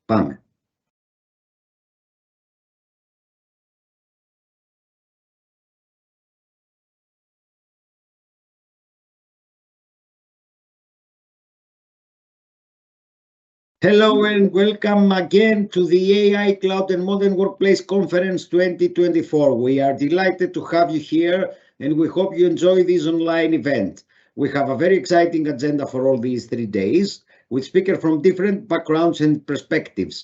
Πάμε. Hello and welcome again to the AI Cloud and Modern Workplace Conference 2024. We are delighted to have you here and we hope you enjoy this online event. We have a very exciting agenda for all these 3 days with speakers from different backgrounds and perspectives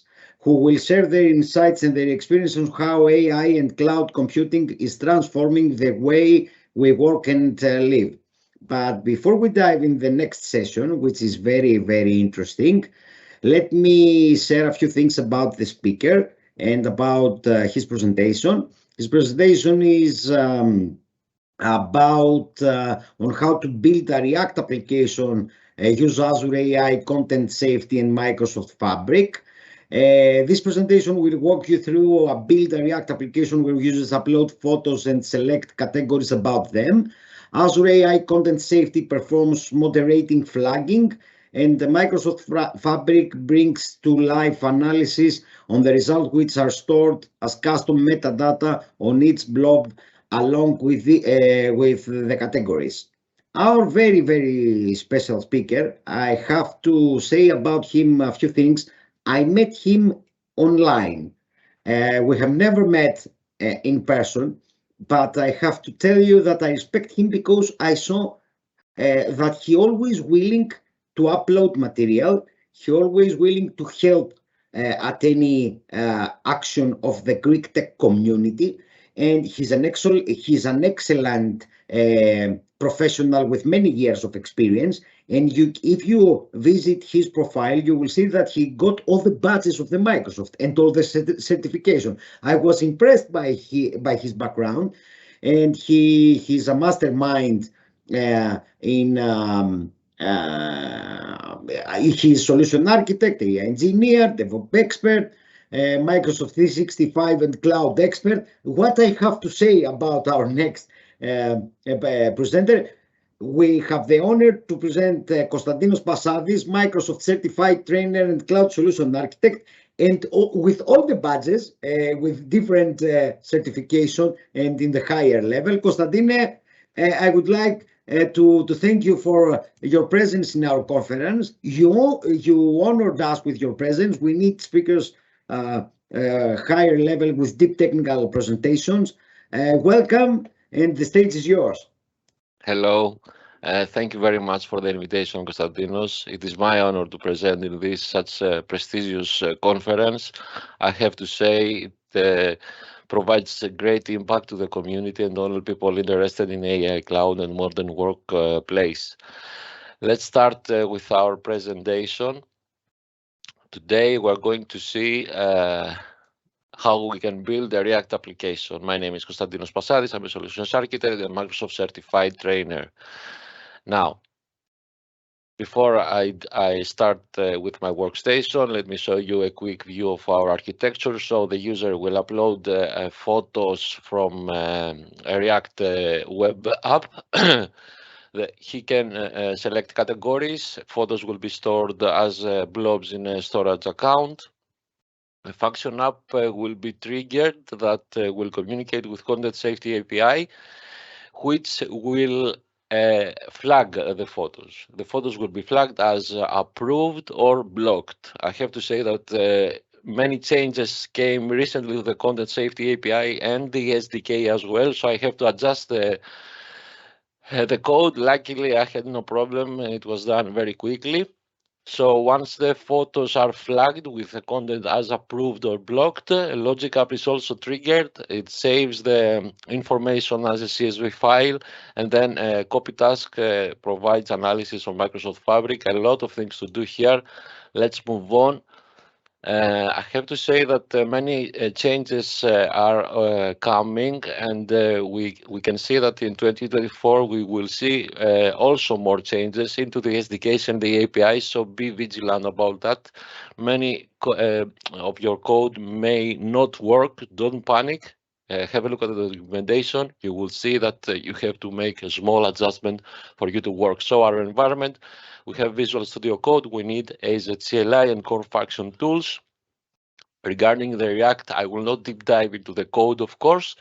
who will share their insights and their experience on how AI and cloud computing is transforming the way we work and live. But before we dive in the next session, which is very, very interesting, let me share a few things about the speaker and about his presentation. His presentation is about on how to build a React application, use Azure AI, Content Safety, and Microsoft Fabric. This presentation will walk you through a build a React application where users upload photos and select categories about them. Azure AI Content Safety performs moderating flagging, and the Microsoft Fabric brings to life analysis on the results which are stored as custom metadata on each blob along with the categories. Our very, very special speaker, I have to say about him a few things. I met him online. We have never met in person, but I have to tell you that I respect him because I saw that he always willing to upload material. He always willing to help at any action of the Greek tech community, and he's an excellent professional with many years of experience. And if you visit his profile, you will see that he got all the badges of the Microsoft and all the certification. I was impressed by his background, and he's a mastermind in he's solution architect, engineer, DevOps expert, Microsoft 365 and cloud expert. What I have to say about our next presenter, we have the honor to present Konstantinos Passadis, Microsoft certified trainer and cloud solution architect, and with all the badges, with different certification and in the higher level. Konstantine, I would like to thank you for your presence in our conference. You honored us with your presence. We need speakers higher level with deep technical presentations. Welcome, and the stage is yours. Hello. Thank you very much for the invitation, Konstantinos. It is my honor to present in this such a prestigious conference. I have to say it provides a great impact to the community and all people interested in AI cloud and modern workplace. Let's start with our presentation. Today we're going to see how we can build a React application. My name is Konstantinos Passadis. I'm a solutions architect and Microsoft certified trainer. Now, before I start with my workstation, let me show you a quick view of our architecture. So the user will upload photos from a React web app. He can select categories. Photos will be stored as blobs in a storage account. A function app will be triggered that will communicate with Content Safety API, which will flag the photos. The photos will be flagged as approved or blocked. I have to say that many changes came recently with the Content Safety API and the SDK as well, so I have to adjust the code. Luckily, I had no problem. It was done very quickly. So once the photos are flagged with the content as approved or blocked, Logic App is also triggered. It saves the information as a CSV file, and then Copy Task provides analysis on Microsoft Fabric. A lot of things to do here. Let's move on. I have to say that many changes are coming, and we can see that in 2024 we will see also more changes into the SDKs and the APIs, so be vigilant about that. Many of your code may not work. Don't panic. Have a look at the documentation. You will see that you have to make a small adjustment for you to work. So our environment, we have Visual Studio Code. We need Azure CLI and core function tools. Regarding the React, I will not deep dive into the code, of course,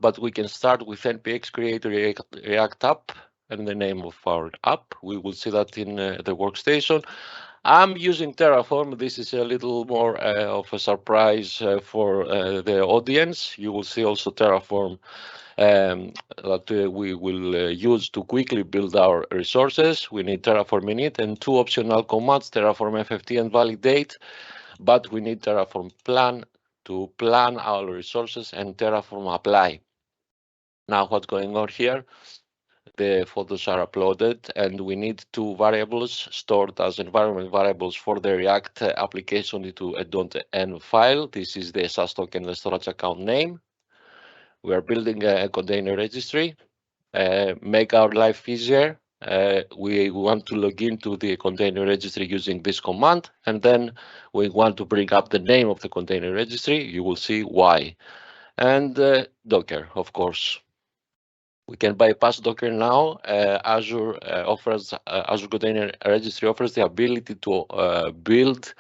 but we can start with npx create React app and the name of our app. We will see that in the workstation. I'm using Terraform. This is a little more of a surprise for the audience. You will see also Terraform that we will use to quickly build our resources. We need Terraform init and two optional commands, Terraform FFT and validate, but we need Terraform plan to plan our resources and Terraform apply. Now what's going on here? The photos are uploaded and we need two variables stored as environment variables for the React application into a .env file. This is the SAS token, the storage account name. We are building a container registry. Make our life easier. We want to log into the container registry using this command, and then we want to bring up the name of the container registry. You will see why. And Docker, of course. We can bypass Docker now. Azure Azure Container Registry offers the ability to build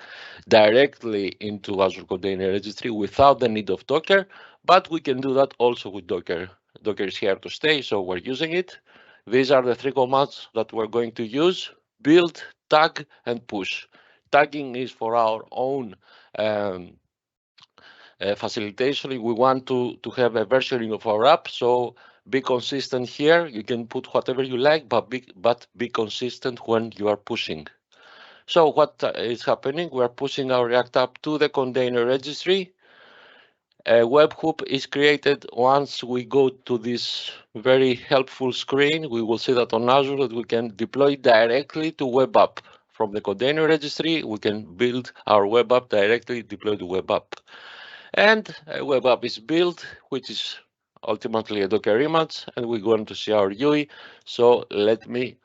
directly into Azure Container Registry without the need of Docker, but we can do that also with Docker. Docker is here to stay, so we're using it. These are the three commands that we're going to use: build, tag, and push. Tagging is for our own facilitation. We want to have a versioning of our app, so be consistent here. You can put whatever you like, but be consistent when you are pushing. So what is happening? We are pushing our React app to the container registry. A webhook is created. Once we go to this very helpful screen, we will see that on Azure that we can deploy directly to web app. From the container registry, we can build our web app directly, deploy the web app. And a web app is built, which is ultimately a Docker image, and we're going to see our UI. So let me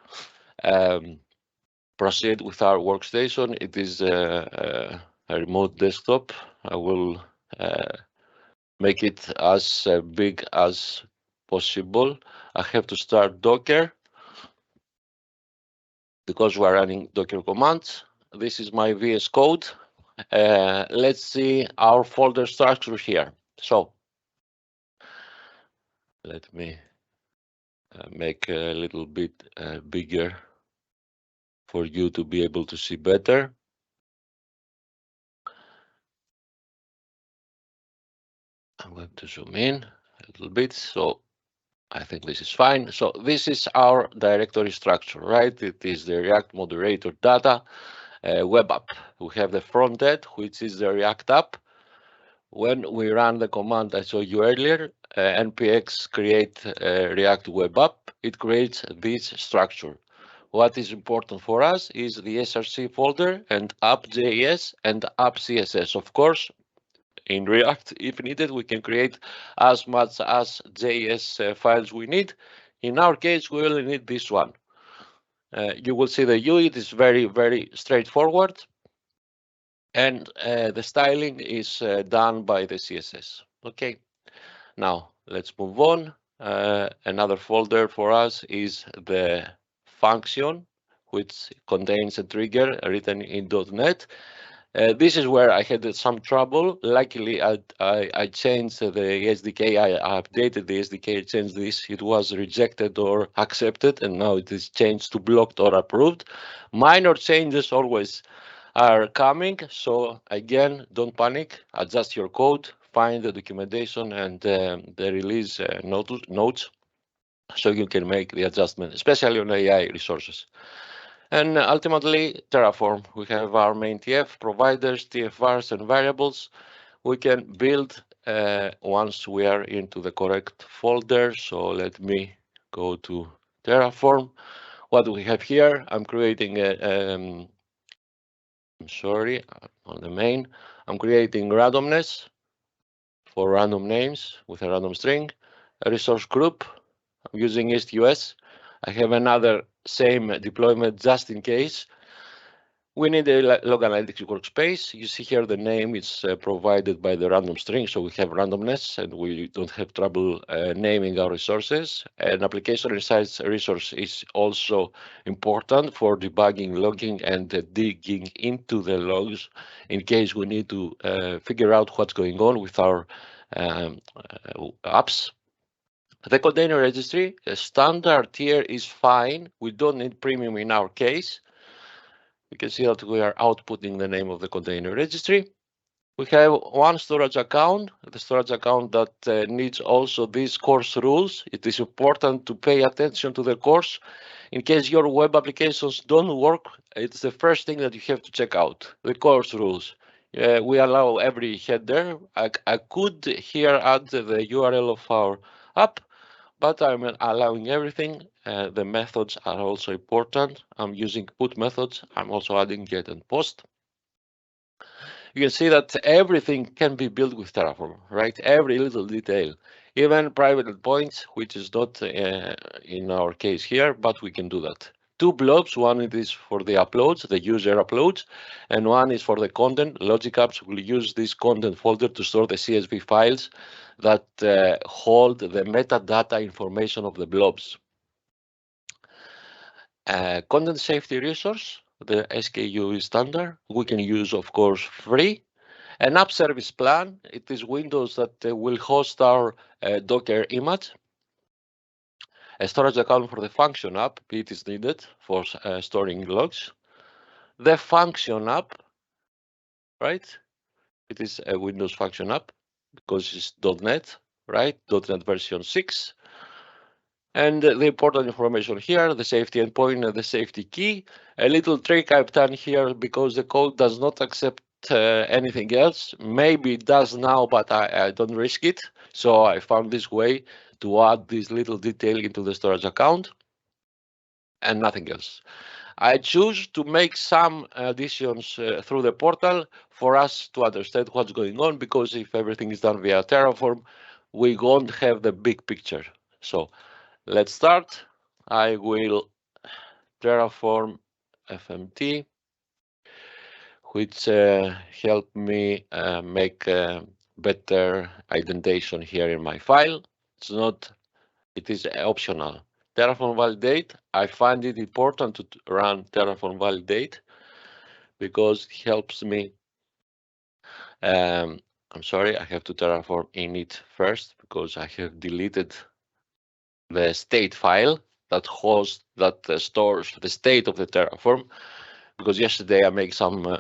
proceed with our workstation. It is a remote desktop. I will make it as big as possible. I have to start Docker because we're running Docker commands. This is my VS Code. Let's see our folder structure here. So let me make a little bit bigger for you to be able to see better. I'm going to zoom in a little bit, so I think this is fine. So this is our directory structure, right? It is the React moderator data web app. We have the front end, which is the React app. When we run the command I showed you earlier, npx create React web app, it creates this structure. What is important for us is the src folder and app.js and app.css. Of course, in React, if needed, we can create as much as JS files we need. In our case, we only need this one. You will see the UI, it is very, very straightforward. And the styling is done by the CSS. Okay, now let's move on. Another folder for us is the function, which contains a trigger written in .NET. This is where I had some trouble. Luckily, I changed the SDK. I updated the SDK, changed this. It was rejected or accepted, and now it is changed to blocked or approved. Minor changes always are coming. So again, don't panic. Adjust your code, find the documentation and the release notes, so you can make the adjustment, especially on AI resources. And ultimately, Terraform. We have our main TF providers, TFRs, and variables. We can build once we are into the correct folder. So let me go to Terraform. What do we have here? I'm creating a, I'm sorry, on the main. I'm creating randomness for random names with a random string, a resource group. I'm using EastUS. I have another same deployment just in case. We need a log analytics workspace. You see here the name is provided by the random string, so we have randomness and we don't have trouble naming our resources. An application insights resource is also important for debugging, logging, and digging into the logs in case we need to figure out what's going on with our apps. The container registry, a standard tier is fine. We don't need premium in our case. You can see that we are outputting the name of the container registry. We have one storage account, the storage account that needs also these course rules. It is important to pay attention to the course. In case your web applications don't work, it's the first thing that you have to check out, the course rules. We allow every header. I could here add the URL of our app, but I'm allowing everything. The methods are also important. I'm using put methods. I'm also adding get and post. You can see that everything can be built with Terraform, right? Every little detail, even private endpoints, which is not in our case here, but we can do that. Two blobs, one is for the uploads, the user uploads, and one is for the content. Logic apps will use this content folder to store the CSV files that hold the metadata information of the blobs. Content safety resource, the SKU is standard. We can use, of course, free. An app service plan, it is Windows that will host our Docker image. A storage account for the function app, it is needed for storing logs. The function app, right? It is a Windows function app because it's .NET, right? .NET version 6. And the important information here, the safety endpoint and the safety key. A little trick I've done here because the code does not accept anything else. Maybe it does now, but I don't risk it. So I found this way to add this little detail into the storage account and nothing else. I choose to make some additions through the portal for us to understand what's going on, because if everything is done via Terraform, we won't have the big picture. So let's start. I will Terraform FMT, which help me make better indentation here in my file. It's not, it is optional. Terraform validate, I find it important to run Terraform validate because it helps me. I'm sorry, I have to Terraform init first because I have deleted the state file that hosts, that stores the state of the Terraform, because yesterday I made some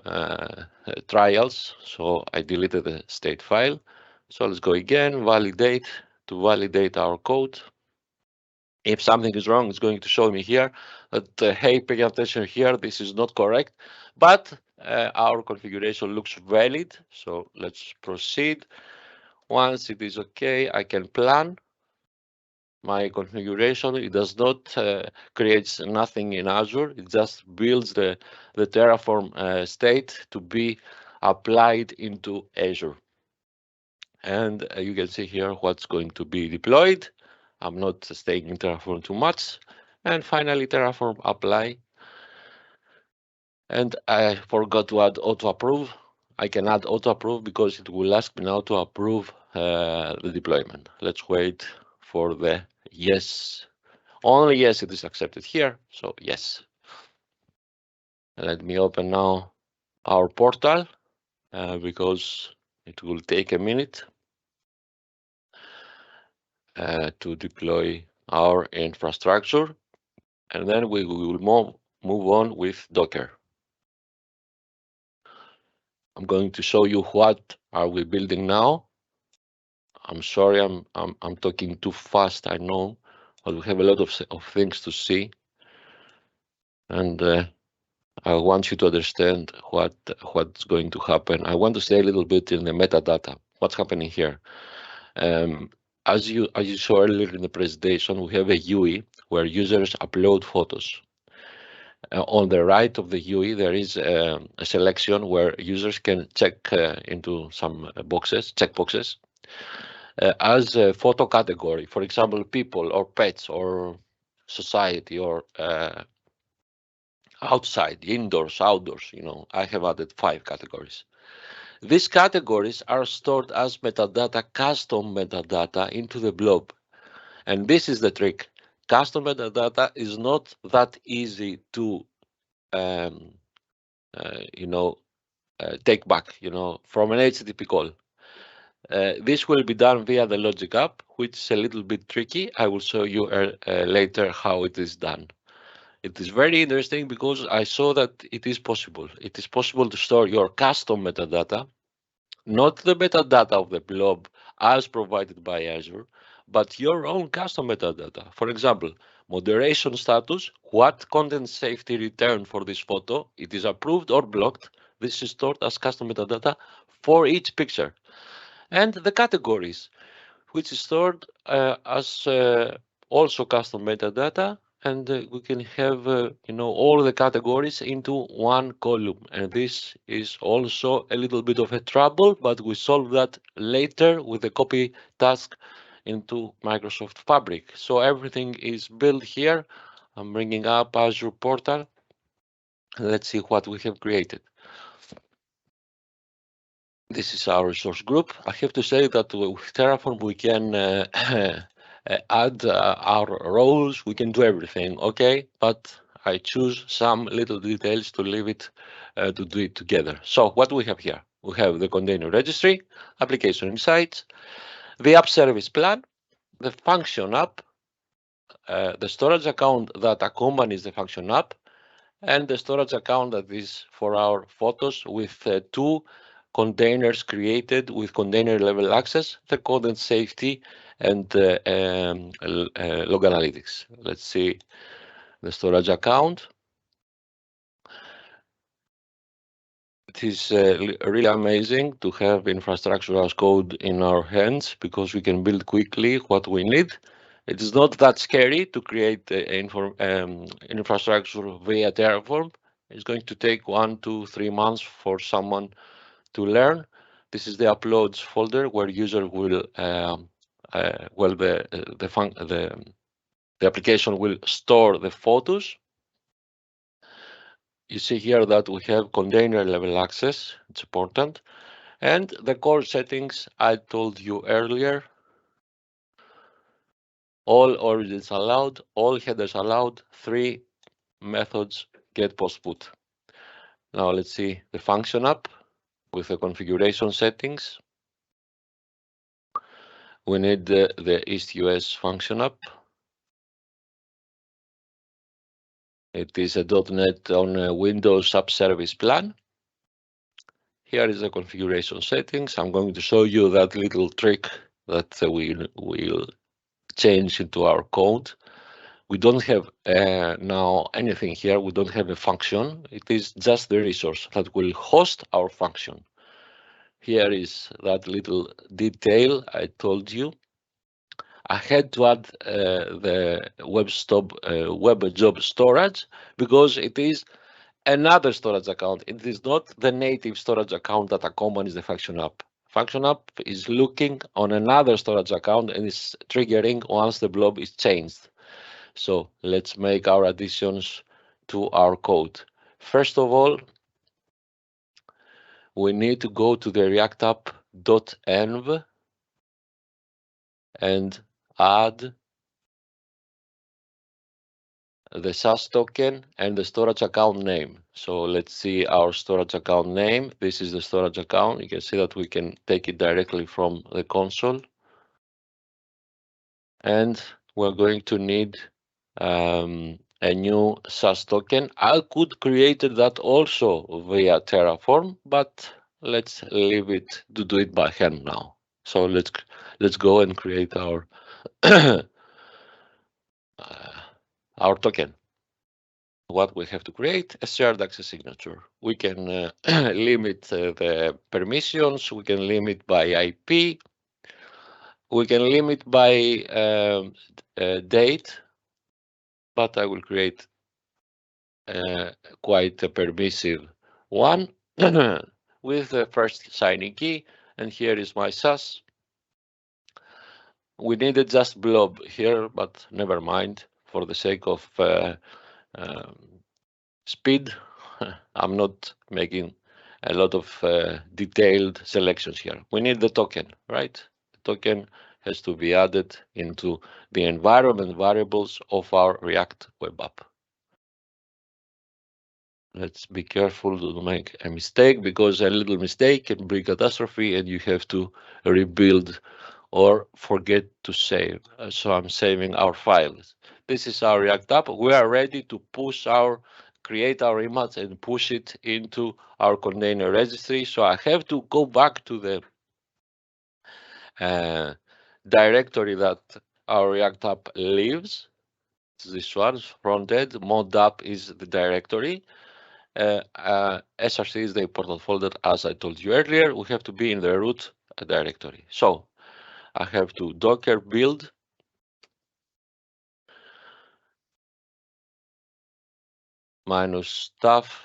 trials, so I deleted the state file. So let's go again, validate, to validate our code. If something is wrong, it's going to show me here that, hey, pay attention here, this is not correct, but our configuration looks valid. So let's proceed. Once it is okay, I can plan my configuration. It does not create nothing in Azure. It just builds the Terraform state to be applied into Azure. And you can see here what's going to be deployed. I'm not staying in Terraform too much. And finally, Terraform apply. And I forgot to add auto approve. I can add auto approve because it will ask me now to approve the deployment. Let's wait for the yes. Only yes, it is accepted here. So yes. Let me open now our portal because it will take a minute to deploy our infrastructure, and then we will move on with Docker. I'm going to show you what are we building now. I'm sorry, I'm talking too fast, I know, but we have a lot of things to see, and I want you to understand what's going to happen. I want to say a little bit in the metadata. What's happening here? As you saw earlier in the presentation, we have a UI where users upload photos. On the right of the UI, there is a selection where users can check into some boxes, checkboxes, as a photo category. For example, people or pets or society or outside, indoors, outdoors, I have added 5 categories. These categories are stored as metadata, custom metadata into the blob. And this is the trick. Custom metadata is not that easy to, take back, from an HTTP call. This will be done via the Logic app, which is a little bit tricky. I will show you later how it is done. It is very interesting because I saw that it is possible. It is possible to store your custom metadata, not the metadata of the blob as provided by Azure, but your own custom metadata. For example, moderation status, what content safety return for this photo, it is approved or blocked. This is stored as custom metadata for each picture. And the categories, which is stored as also custom metadata, and we can have all the categories into one column. And this is also a little bit of a trouble, but we solve that later with the copy task into Microsoft Fabric. So everything is built here. I'm bringing up Azure portal. Let's see what we have created. This is our resource group. I have to say that with Terraform we can add our roles, we can do everything, okay? But I choose some little details to leave it to do it together. So what do we have here? We have the container registry, application insights, the app service plan, the function app, the storage account that accompanies the function app, and the storage account that is for our photos with 2 containers created with container level access, the content safety, and log analytics. Let's see the storage account. It is really amazing to have infrastructure as code in our hands because we can build quickly what we need. It is not that scary to create infrastructure via Terraform. It's going to take 1 to 3 months for someone to learn. This is the uploads folder where user will, the application will store the photos. You see here that we have container level access. It's important. And the core settings I told you earlier. All origins allowed, all headers allowed, 3 methods get post put. Now let's see the function app with the configuration settings. We need the East-US function app. It is a .NET on Windows app service plan. Here is the configuration settings. I'm going to show you that little trick that we will change into our code. We don't have now anything here. We don't have a function. It is just the resource that will host our function. Here is that little detail I told you. I had to add the web job storage because it is another storage account. It is not the native storage account that accompanies the function app. Function app is looking on another storage account and is triggering once the blob is changed. So let's make our additions to our code. First of all, we need to go to the React app.env and add the SAS token and the storage account name. So let's see our storage account name. This is the storage account. You can see that we can take it directly from the console. And we're going to need a new SAS token. I could create that also via Terraform, but let's leave it to do it by hand now. So let's go and create our our token. What we have to create a shared access signature. We can limit the permissions. We can limit by IP. We can limit by date, but I will create quite a permissive one with the first signing key. And here is my SAS. We needed just blob here, but never mind. For the sake of Speed, I'm not making a lot of detailed selections here. We need the token, right? The token has to be added into the environment variables of our React web app. Let's be careful to make a mistake, because a little mistake can bring catastrophe and you have to rebuild or forget to save. So I'm saving our files. This is our React app. We are ready to create our image and push it into our container registry. So I have to go back to the directory that our React app lives. This one, frontend, mod app is the directory. SRC is the important folder, as I told you earlier. We have to be in the root directory. So I have to docker build minus stuff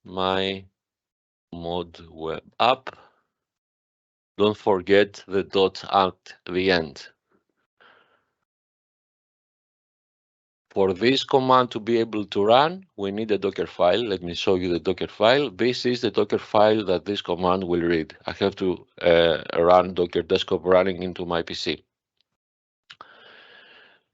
my mod web app. Don't forget the dot at the end. For this command to be able to run, we need a Docker file. Let me show you the Docker file. This is the Docker file that this command will read. I have to run Docker desktop running into my PC.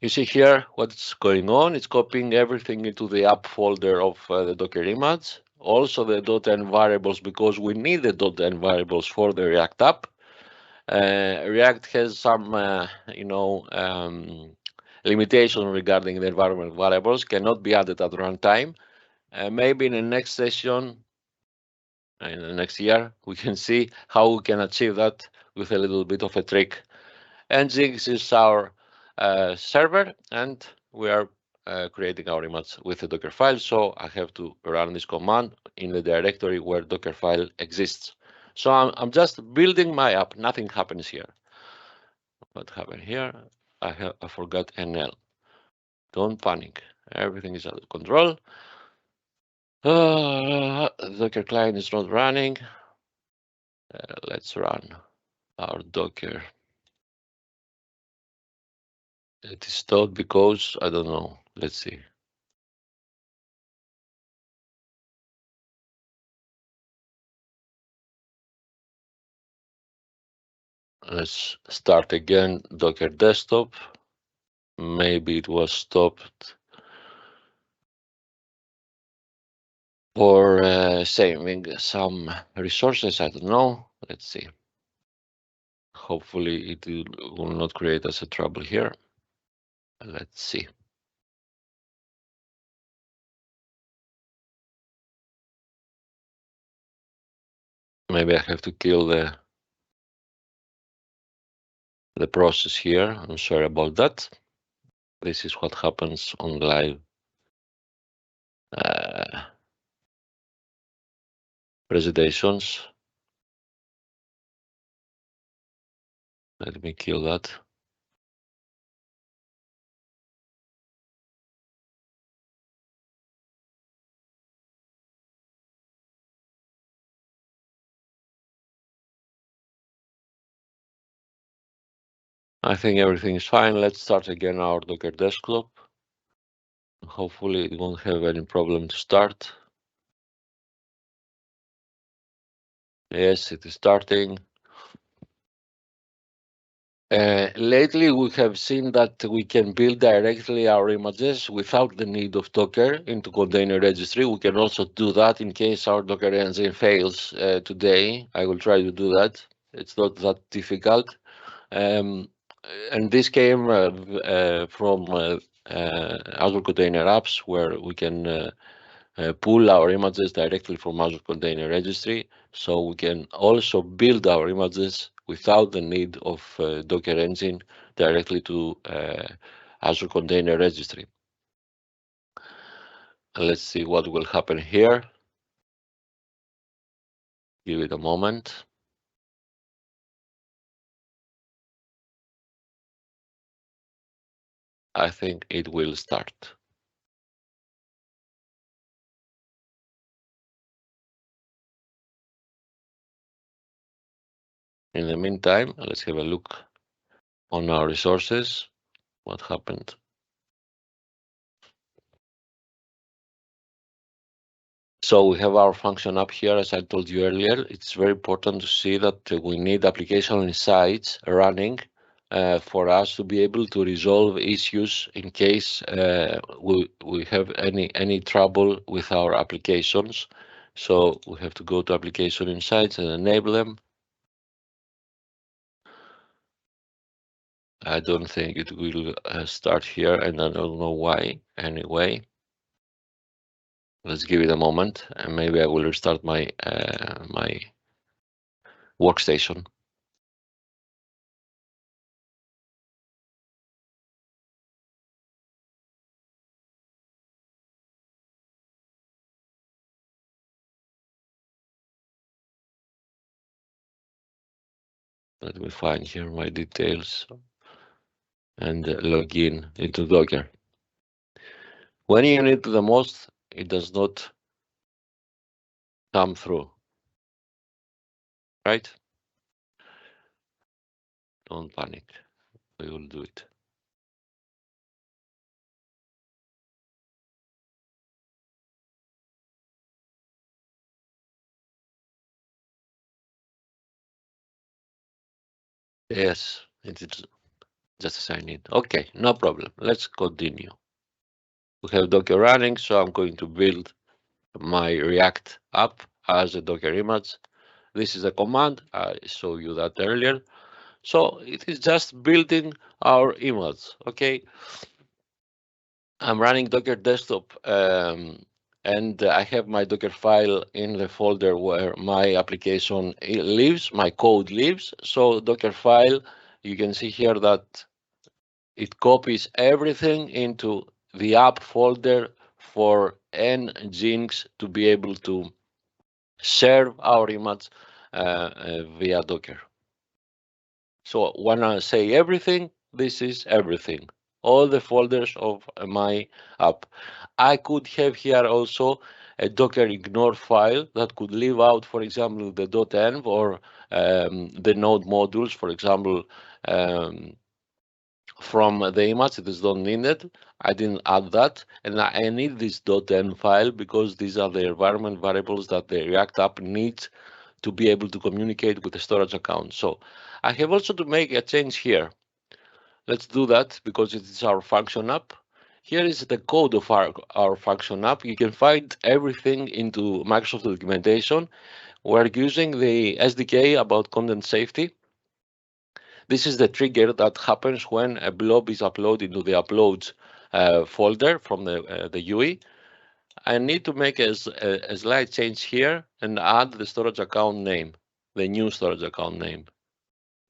You see here what's going on. It's copying everything into the app folder of the Docker image. Also the .env variables, because we need the .env variables for the React app. React has some, limitation regarding the environment variables, cannot be added at runtime. Maybe in the next session, in the next year, we can see how we can achieve that with a little bit of a trick. Nginx is our server, and we are creating our image with a Docker file. So I have to run this command in the directory where Docker file exists. So I'm just building my app. Nothing happens here. What happened here? I forgot NL. Don't panic. Everything is under control. Docker client is not running. Let's run our Docker. It is stopped because I don't know. Let's see. Let's start again. Docker desktop. Maybe it was stopped for saving some resources. I don't know. Let's see. Hopefully it will not create us a trouble here. Let's see. Maybe I have to kill the process here. I'm sorry about that. This is what happens on live presentations. Let me kill that. I think everything is fine. Let's start again our Docker desktop. Hopefully it won't have any problem to start. Yes, it is starting. Lately, we have seen that we can build directly our images without the need of Docker into container registry. We can also do that in case our Docker engine fails today. I will try to do that. It's not that difficult. And this came from Azure Container Apps, where we can pull our images directly from Azure Container Registry. So we can also build our images without the need of Docker engine directly to Azure Container Registry. Let's see what will happen here. Give it a moment. I think it will start. In the meantime, let's have a look on our resources. What happened? So we have our function up here, as I told you earlier. It's very important to see that we need application insights running for us to be able to resolve issues in case we have any trouble with our applications. So we have to go to application insights and enable them. I don't think it will start here, and I don't know why. Anyway, let's give it a moment, and maybe I will restart my my workstation. Let me find here my details and log in into Docker. When you need the most, it does not come through, right? Don't panic. We will do it. Yes, it is just as I need. Okay, no problem. Let's continue. We have Docker running, so I'm going to build my React app as a Docker image. This is a command. I showed you that earlier. So it is just building our image. Okay. I'm running Docker desktop and I have my Docker file in the folder where my application lives, my code lives. So Docker file, you can see here that it copies everything into the app folder for Nginx to be able to serve our image via Docker. So when I say everything, this is everything, all the folders of my app. I could have here also a Docker ignore file that could leave out, for example, the .env or the node modules, for example, from the image. It is not needed. I didn't add that, and I need this .env file because these are the environment variables that the React app needs to be able to communicate with the storage account. So I have also to make a change here. Let's do that because it is our function app. Here is the code of our function app. You can find everything into Microsoft documentation. We're using the SDK about content safety. This is the trigger that happens when a blob is uploaded to the uploads folder from the UE. I need to make a slight change here and add the storage account name, the new storage account name.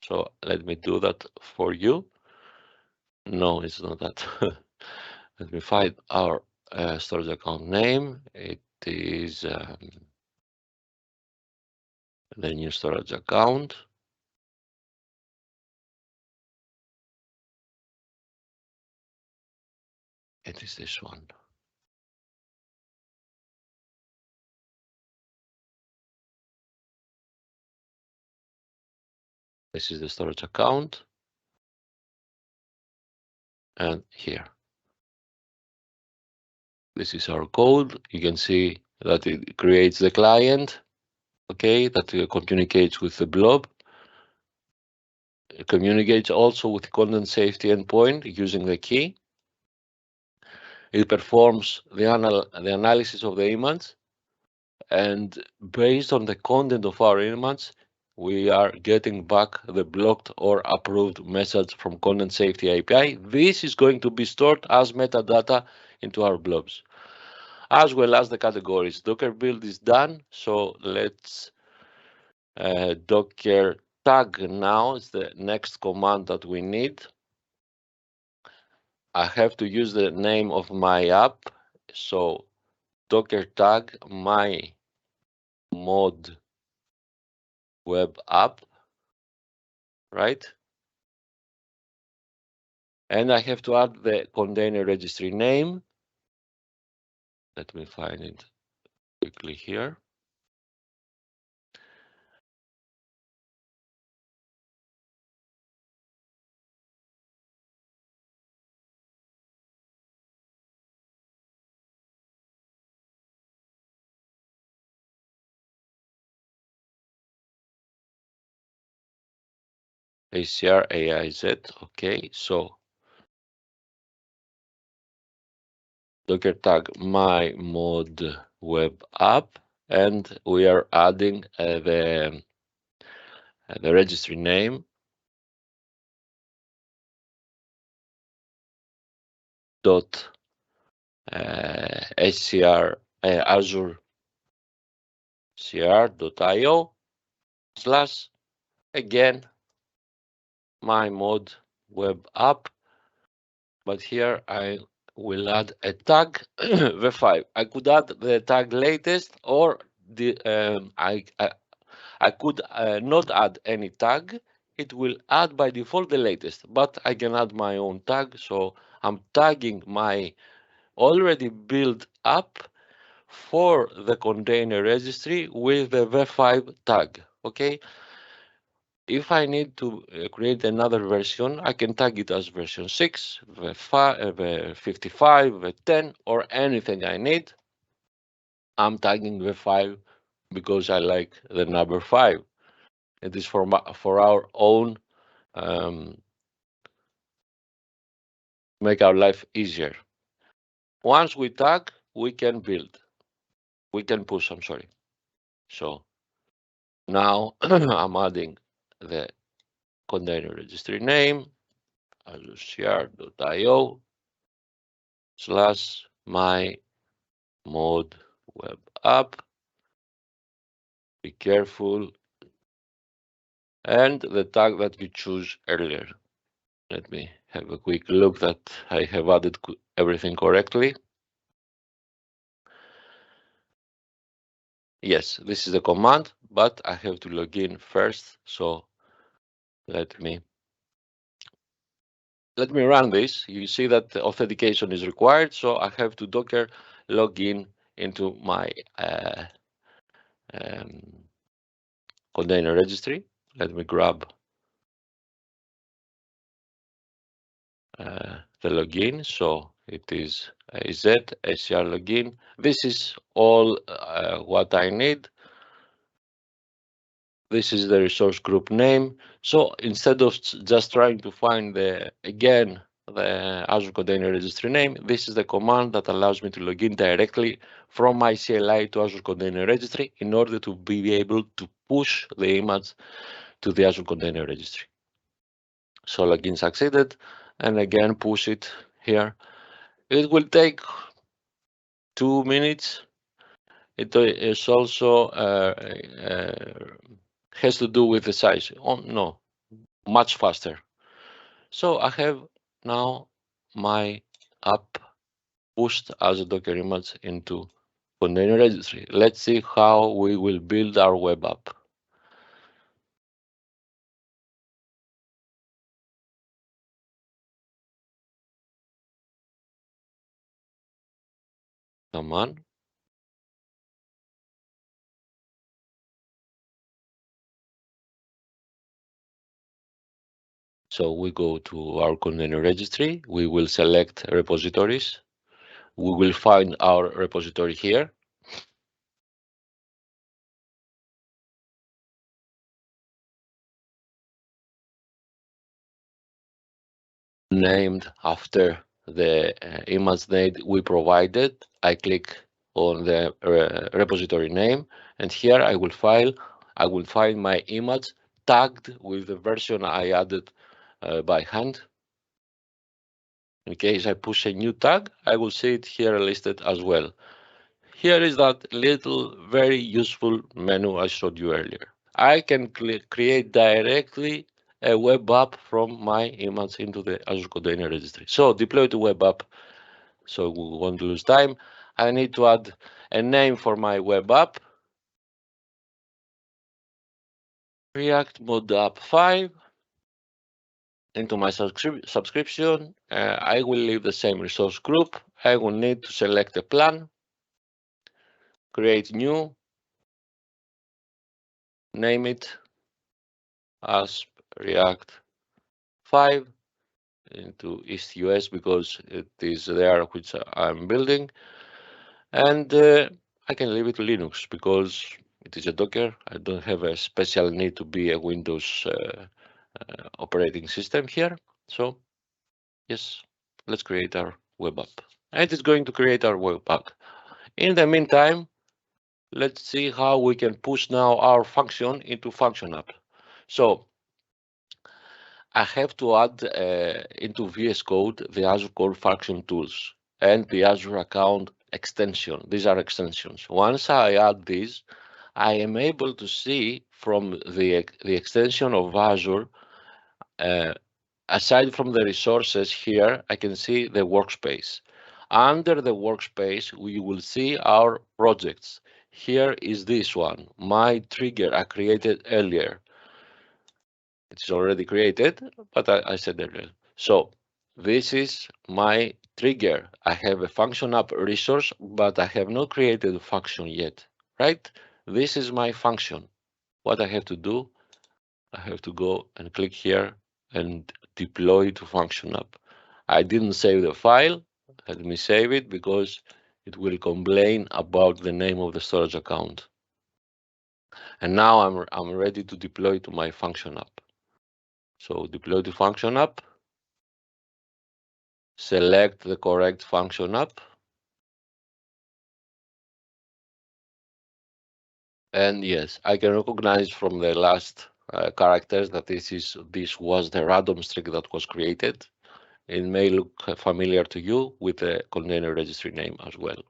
So let me do that for you. No, it's not that. Let me find our storage account name. It is the new storage account. It is this one. This is the storage account. And here. This is our code. You can see that it creates the client, okay, that communicates with the blob. It communicates also with content safety endpoint using the key. It performs the analysis of the image, and based on the content of our image, we are getting back the blocked or approved message from Content Safety API. This is going to be stored as metadata into our blobs, as well as the categories. Docker build is done, so let's Docker tag now is the next command that we need. I have to use the name of my app, so Docker tag my mod web app, right? And I have to add the container registry name. Let me find it quickly here. ACR AIZ. Okay, so Docker tag my mod web app, and we are adding the registry name dot scr Azure cr.io slash again my mod web app, but here I will add a tag v5. I could add the tag latest, or the I could not add any tag. It will add by default the latest, but I can add my own tag. So I'm tagging my already built app for the container registry with the v5 tag. Okay. If I need to create another version, I can tag it as version 6, v5, v55, v10, or anything I need. I'm tagging v5 because I like the number 5. It is for our own, make our life easier. Once we tag, we can build. We can push, I'm sorry. So now I'm adding the container registry name, azure.io slash my mod web app. Be careful. And the tag that you choose earlier. Let me have a quick look that I have added everything correctly. Yes, this is the command, but I have to log in first. So let me run this. You see that authentication is required, so I have to Docker log in into my container registry. Let me grab the login. So it is AZ ACR login. This is all what I need. This is the resource group name. So instead of just trying to find the Azure Container Registry name, this is the command that allows me to log in directly from my CLI to Azure Container Registry in order to be able to push the image to the Azure Container Registry. So login succeeded, and again push it here. It will take 2 minutes. It is also has to do with the size. Oh no, much faster. So I have now my app pushed as a Docker image into container registry. Let's see how we will build our web app. Come on. So we go to our container registry. We will select repositories. We will find our repository here. Named after the image name we provided. I click on the repository name, and here I will find my image tagged with the version I added by hand. In case I push a new tag, I will see it here listed as well. Here is that little very useful menu I showed you earlier. I can create directly a web app from my image into the Azure Container Registry. So deploy to web app. So we won't lose time. I need to add a name for my web app. React Mod App 5 into my subscription. I will leave the same resource group. I will need to select a plan, create new, name it as React 5 into East US because it is there which I'm building, and I can leave it to Linux because it is a Docker. I don't have a special need to be a Windows operating system here. So yes, let's create our web app. And it's going to create our web app. In the meantime, let's see how we can push now our function into function app. So I have to add into VS Code the Azure Core Function Tools and the Azure Account extension. These are extensions. Once I add these, I am able to see from the extension of Azure, aside from the resources here, I can see the workspace. Under the workspace, we will see our projects. Here is this one, my trigger I created earlier. It's already created, but I said earlier. So this is my trigger. I have a function app resource, but I have not created a function yet, right? This is my function. What I have to do, I have to go and click here and deploy to function app. I didn't save the file. Let me save it because it will complain about the name of the storage account. And now I'm ready to deploy to my function app. So deploy to function app, select the correct function app, and yes, I can recognize from the last characters that this was the random string that was created. It may look familiar to you with the container registry name as well.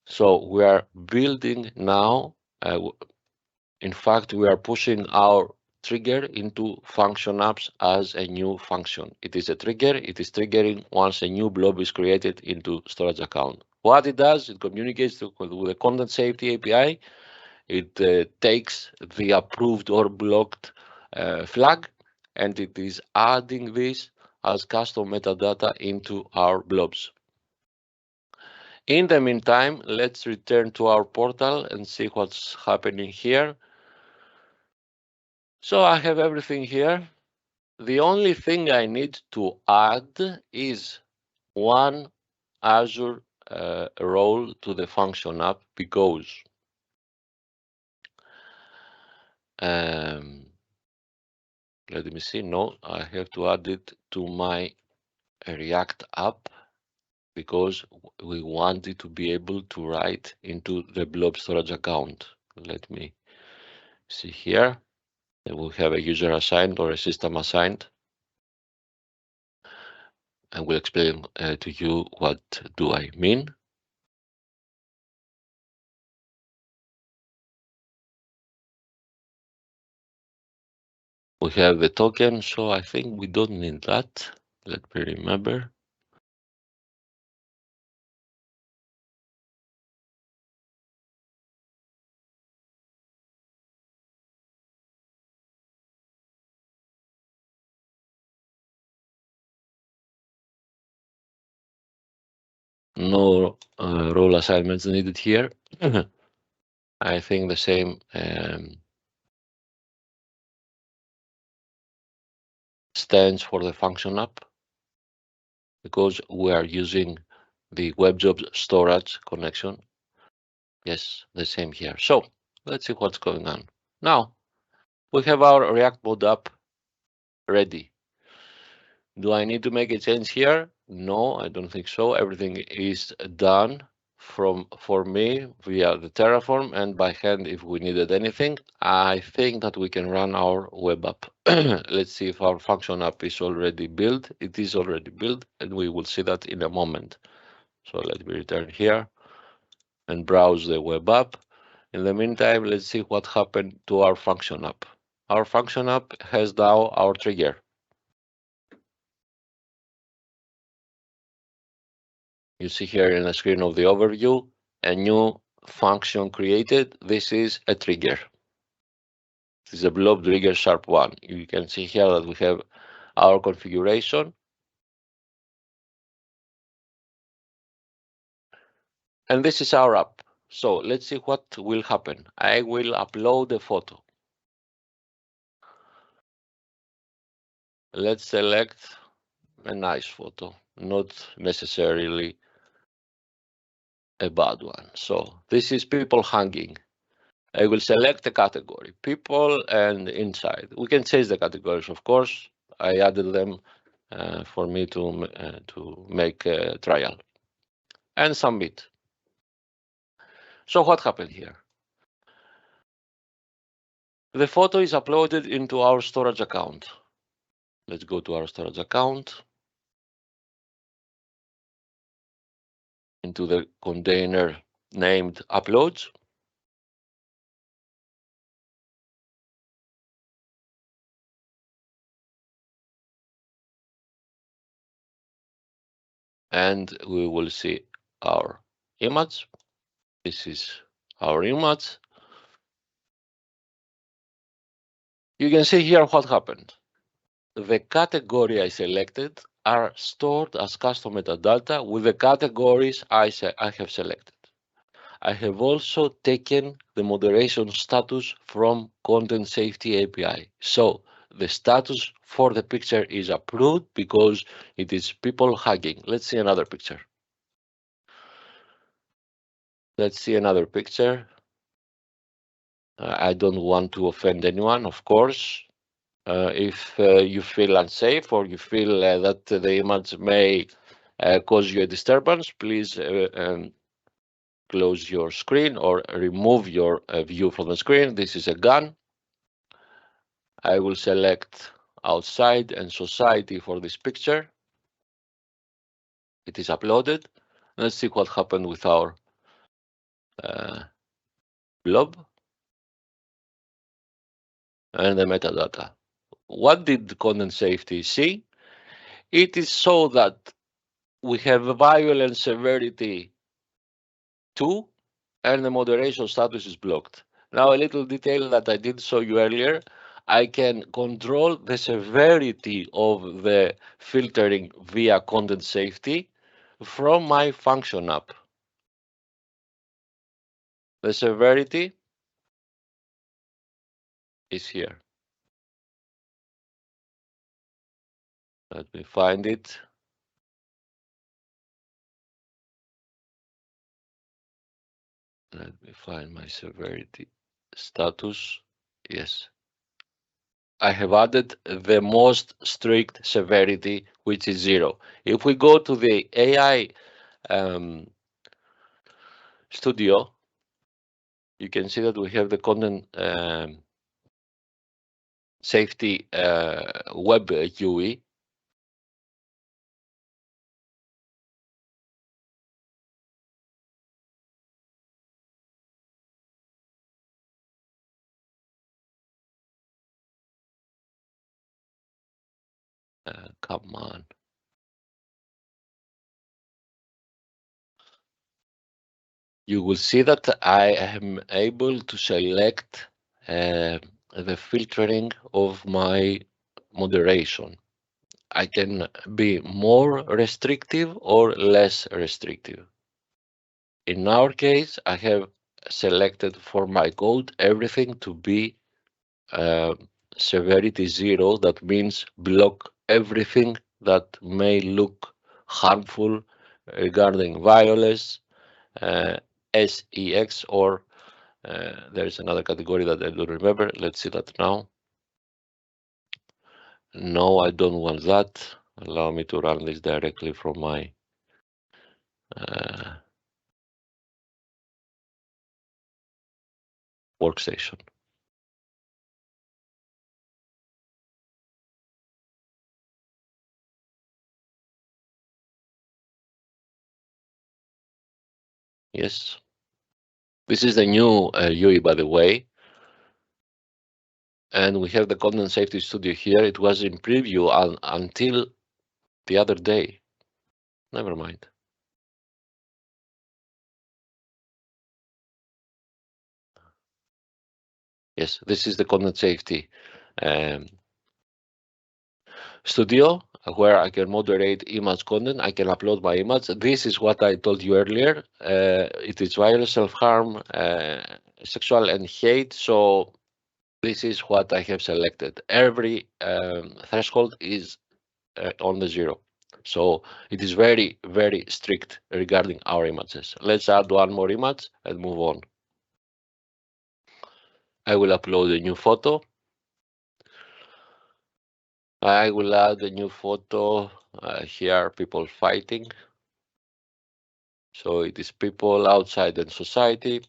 So we are building now. In fact, we are pushing our trigger into function apps as a new function. It is a trigger. It is triggering once a new blob is created into storage account. What it does, it communicates with the content safety API. It takes the approved or blocked flag, and it is adding this as custom metadata into our blobs. In the meantime, let's return to our portal and see what's happening here. So I have everything here. The only thing I need to add is one Azure role to the function app because let me see. No, I have to add it to my React app because we want it to be able to write into the blob storage account. Let me see here. We'll have a user assigned or a system assigned. And we'll explain to you what do I mean. We have the token, so I think we don't need that. Let me remember. No role assignments needed here. I think the same stands for the function app because we are using the WebJobs storage connection. Yes, the same here. So let's see what's going on. Now we have our React mode app ready. Do I need to make a change here? No, I don't think so. Everything is done for me via the Terraform and by hand if we needed anything. I think that we can run our web app. Let's see if our function app is already built. It is already built and we will see that in a moment. So let me return here and browse the web app. In the meantime, let's see what happened to our function app. Our function app has now our trigger. You see here in the screen of the overview, a new function created. This is a trigger. This is a blob trigger sharp1. You can see here that we have our configuration. And this is our app. So let's see what will happen. I will upload a photo. Let's select a nice photo, not necessarily a bad one. So this is people hanging. I will select the category, people, and inside. We can change the categories, of course. I added them for me to make a trial and submit. So what happened here? The photo is uploaded into our storage account. Let's go to our storage account, into the container named uploads. And we will see our image. This is our image. You can see here what happened. The category I selected are stored as custom metadata with the categories I have selected. I have also taken the moderation status from Content Safety API. So the status for the picture is approved because it is people hugging. Let's see another picture. Let's see another picture. I don't want to offend anyone, of course. If you feel unsafe or you feel that the image may cause you a disturbance, please close your screen or remove your view from the screen. This is a gun. I will select outside and society for this picture. It is uploaded. Let's see what happened with our blob and the metadata. What did content safety see? It is so that we have violence severity 2 and the moderation status is blocked. Now a little detail that I did show you earlier, I can control the severity of the filtering via content safety from my function app. The severity is here. Let me find it. Let me find my severity status. Yes. I have added the most strict severity, which is 0. If we go to the AI studio, you can see that we have the content safety web UI. Come on. You will see that I am able to select the filtering of my moderation. I can be more restrictive or less restrictive. In our case, I have selected for my code everything to be severity 0. That means block everything that may look harmful regarding violence, SEX, or there is another category that I don't remember. Let's see that now. No, I don't want that. Allow me to run this directly from my workstation. Yes. This is the new UI, by the way. And we have the Content Safety Studio here. It was in preview until the other day. Never mind. Yes, this is the Content Safety Studio, where I can moderate image content. I can upload my image. This is what I told you earlier. It is violence, self-harm, sexual and hate. So this is what I have selected. Every threshold is on the 0. So it is very, very strict regarding our images. Let's add one more image and move on. I will upload a new photo. I will add a new photo. Here, people fighting. So it is people outside in society.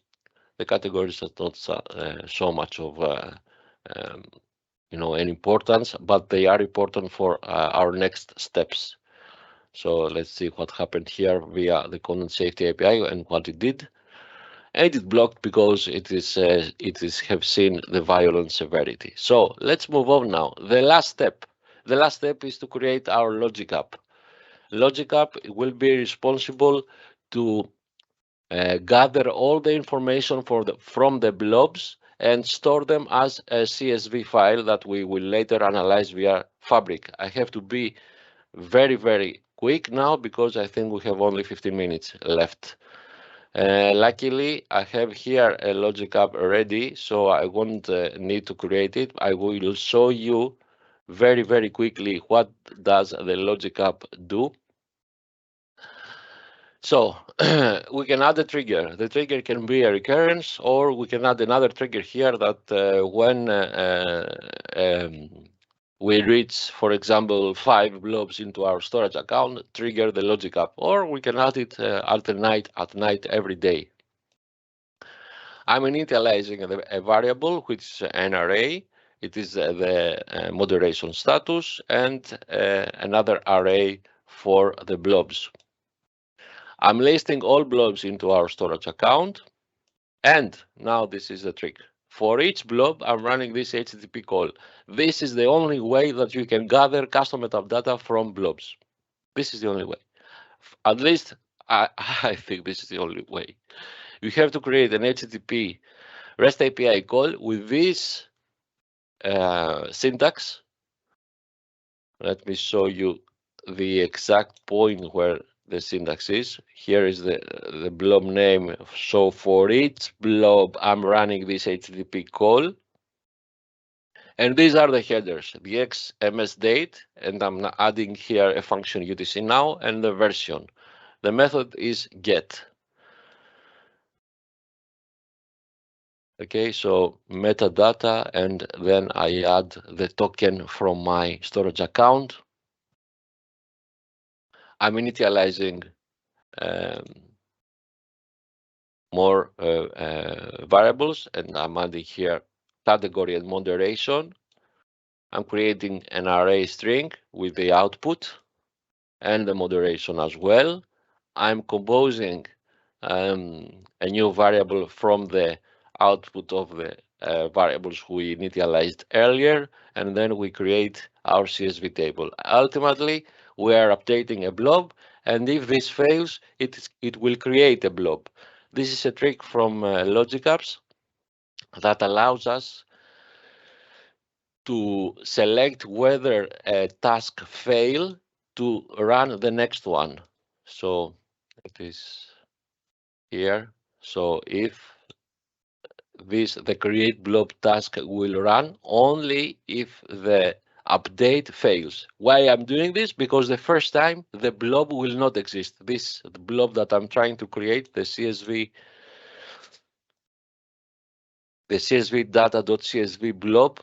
The categories are not so much of um, any importance, but they are important for our next steps. So let's see what happened here via the Content Safety API and what it did. And it blocked because it is have seen the violent severity. So let's move on now. The last step is to create our logic app. Logic app will be responsible to gather all the information from the blobs and store them as a CSV file that we will later analyze via Fabric. I have to be very, very quick now because I think we have only 15 minutes left. Luckily, I have here a logic app ready, so I won't need to create it. I will show you very, very quickly what does the logic app do. So we can add a trigger. The trigger can be a recurrence, or we can add another trigger here that when we reach, for example, 5 blobs into our storage account, trigger the logic app, or we can add it at night every day. I'm initializing a variable which is an array. It is the moderation status and another array for the blobs. I'm listing all blobs into our storage account. And now this is the trick. For each blob, I'm running this HTTP call. This is the only way that you can gather custom metadata from blobs. This is the only way. At least I think this is the only way. You have to create an HTTP REST API call with this syntax. Let me show you the exact point where the syntax is. Here is the blob name. So for each blob, I'm running this HTTP call. And these are the headers, the XMS date, and I'm adding here a function UTC now and the version. The method is get. Okay, so metadata, and then I add the token from my storage account. I'm initializing more variables, and I'm adding here category and moderation. I'm creating an array string with the output and the moderation as well. I'm composing a new variable from the output of the variables we initialized earlier, and then we create our CSV table. Ultimately, we are updating a blob, and if this fails, it will create a blob. This is a trick from Logic Apps that allows us to select whether a task fail to run the next one. So it is here. So if the create blob task will run only if the update fails. Why I'm doing this? Because the first time the blob will not exist. The blob that I'm trying to create, the CSV data.csv blob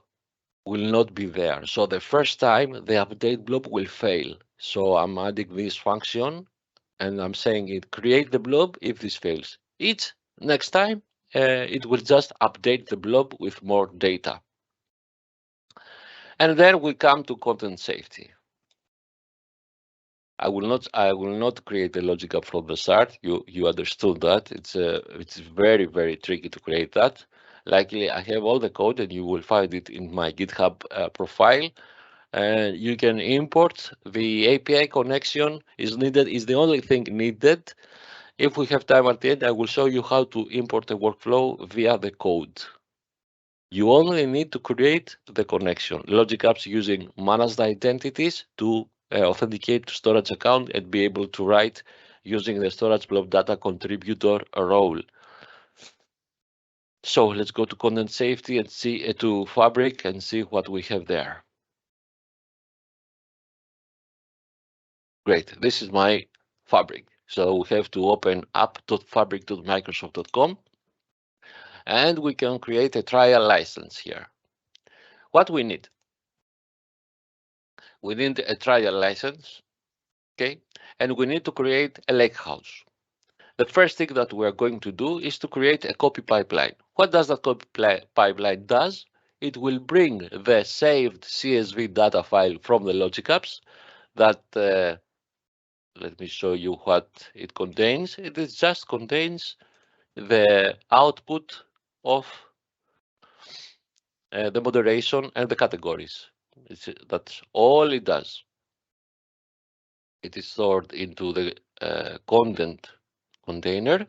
will not be there. So the first time the update blob will fail. So I'm adding this function and I'm saying it create the blob if this fails. Next time it will just update the blob with more data. And then we come to content safety. I will not create a logic app from the start. You understood that. It's very, very tricky to create that. Luckily, I have all the code and you will find it in my GitHub profile. And you can import the API connection is the only thing needed. If we have time at the end, I will show you how to import a workflow via the code. You only need to create the connection. Logic apps using managed identities to authenticate to storage account and be able to write using the storage blob data contributor role. So let's go to content safety and see to Fabric and see what we have there. Great, this is my Fabric. So we have to open app.fabric.microsoft.com. and we can create a trial license here. What we need a trial license, okay, and we need to create a lakehouse. The first thing that we are going to do is to create a copy pipeline. What does that copy pipeline does? It will bring the saved CSV data file from the logic apps that let me show you what it contains. It just contains the output of the moderation and the categories. That's all it does. It is stored into the content container.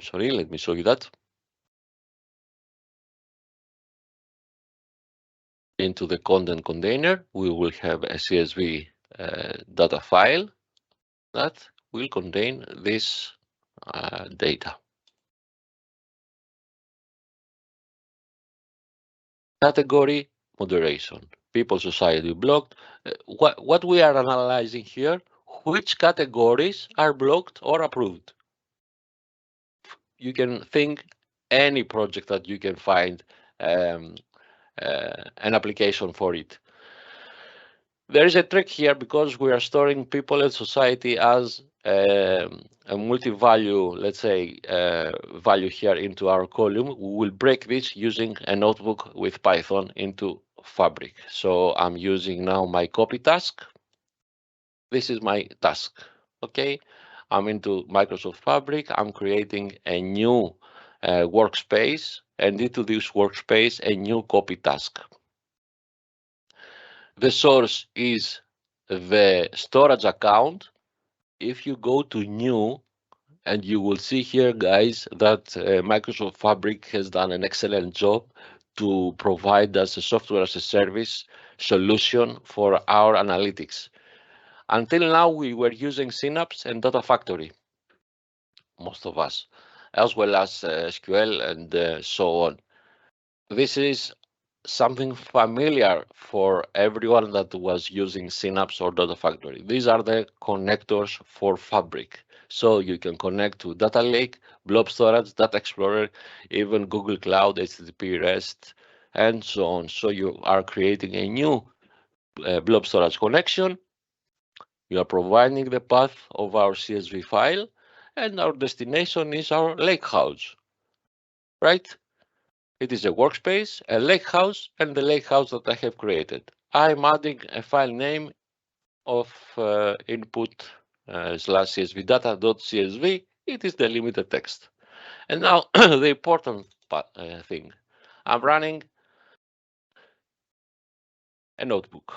Sorry, let me show you that. Into the content container, we will have a CSV data file that will contain this data. Category moderation, people, society, blocked. What we are analyzing here, which categories are blocked or approved. You can think any project that you can find an application for it. There is a trick here because we are storing people and society as a multi-value, let's say, value here into our column. We will break this using a notebook with Python into Fabric. So I'm using now my copy task. This is my task. Okay, I'm into Microsoft Fabric. I'm creating a new workspace, and into this workspace, a new copy task. The source is the storage account. If you go to new, and you will see here, guys, that Microsoft Fabric has done an excellent job to provide us a software as a service solution for our analytics. Until now, we were using Synapse and Data Factory, most of us, as well as SQL and so on. This is something familiar for everyone that was using Synapse or Data Factory. These are the connectors for Fabric. So you can connect to Data Lake, Blob Storage, Data Explorer, even Google Cloud, HTTP REST, and so on. So you are creating a new Blob Storage connection. You are providing the path of our CSV file, and our destination is our lakehouse, right? It is a workspace, a lakehouse, and the lakehouse that I have created. I'm adding a file name of input slash CSV data.csv. It is the limited text. And now the important thing, I'm running a notebook.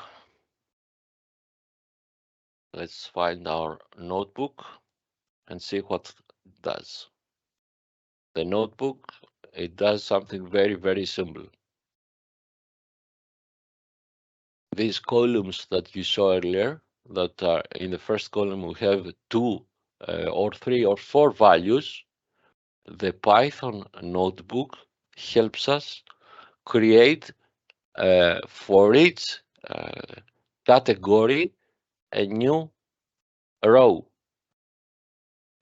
Let's find our notebook and see what it does. The notebook, it does something very, very simple. These columns that you saw earlier, that are in the first column, we have 2 or 3 or 4 values. The Python notebook helps us create for each category a new row.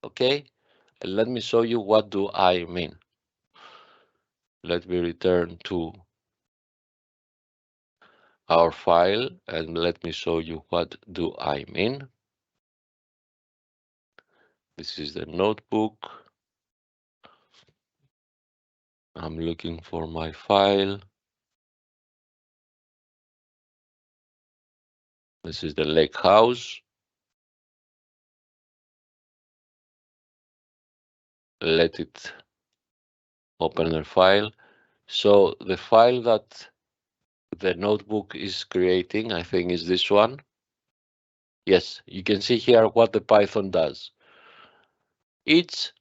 Okay, let me show you what do I mean. Let me return to our file and let me show you what do I mean. This is the notebook. I'm looking for my file. This is the lake house. Let it open a file. So the file that the notebook is creating, I think, is this one. Yes, you can see here what the Python does. Each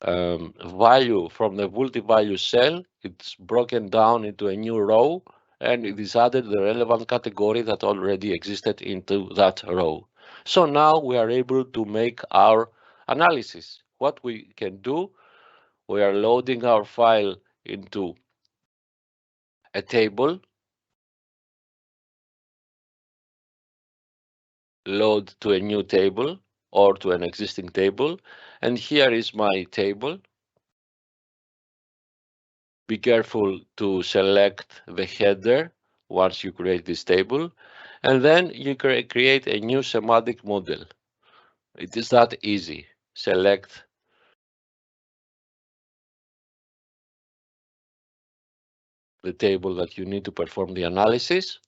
value from the multi-value cell, it's broken down into a new row, and it is added the relevant category that already existed into that row. So now we are able to make our analysis. What we can do, we are loading our file into a table, load to a new table or to an existing table, and here is my table. Be careful to select the header once you create this table, and then you create a new semantic model. It is that easy. Select the table that you need to perform the analysis,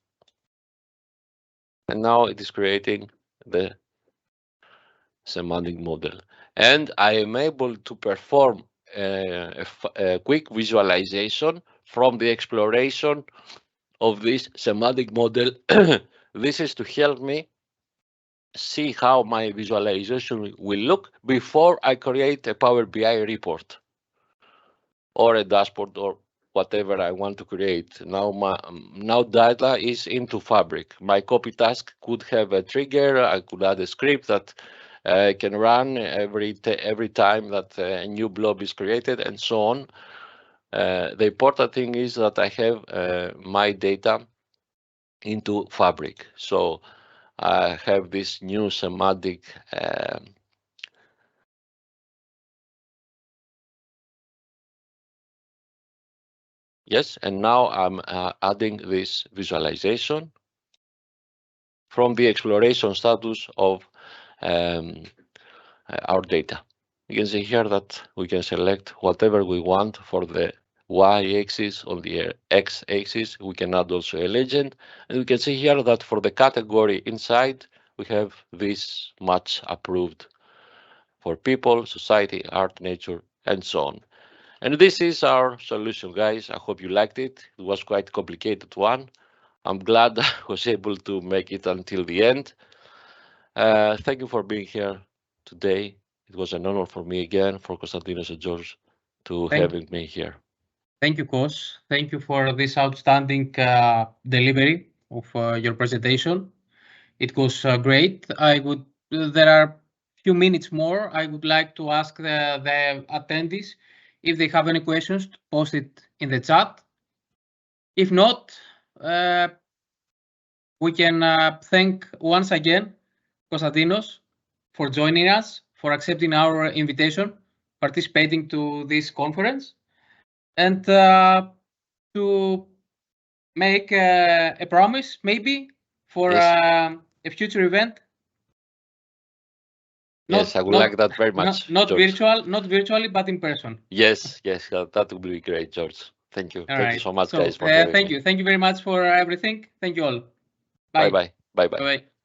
and now it is creating the semantic model. And I am able to perform a quick visualization from the exploration of this semantic model. This is to help me see how my visualization will look before I create a Power BI report or a dashboard or whatever I want to create. Now data is into Fabric. My copy task could have a trigger. I could add a script that can run every time that a new blob is created, and so on. The important thing is that I have my data into Fabric. So I have this new semantic yes, and now I'm adding this visualization from the exploration status of our data. You can see here that we can select whatever we want for the y-axis. On the x-axis, we can add also a legend. And we can see here that for the category inside, we have this match approved for people, society, art, nature, and so on. And this is our solution, guys. I hope you liked it. It was quite a complicated one. I'm glad I was able to make it until the end. Thank you for being here today. It was an honor for me again, for Konstantinos and George, to having me here. Thank you, Kos. Thank you for this outstanding delivery of your presentation. It was great. There are few minutes more. I would like to ask the attendees if they have any questions to post it in the chat. If not, we can thank once again Konstantinos for joining us, for accepting our invitation, participating to this conference, and to make a promise maybe for Yes. a future event. Yes, I would like that very much. Not virtually, but in person. Yes, that would be great, George. Thank you. All Thank you so much, guys, for having me. Thank you. Thank you very much for everything. Thank you all. Bye bye. Bye bye. Bye bye.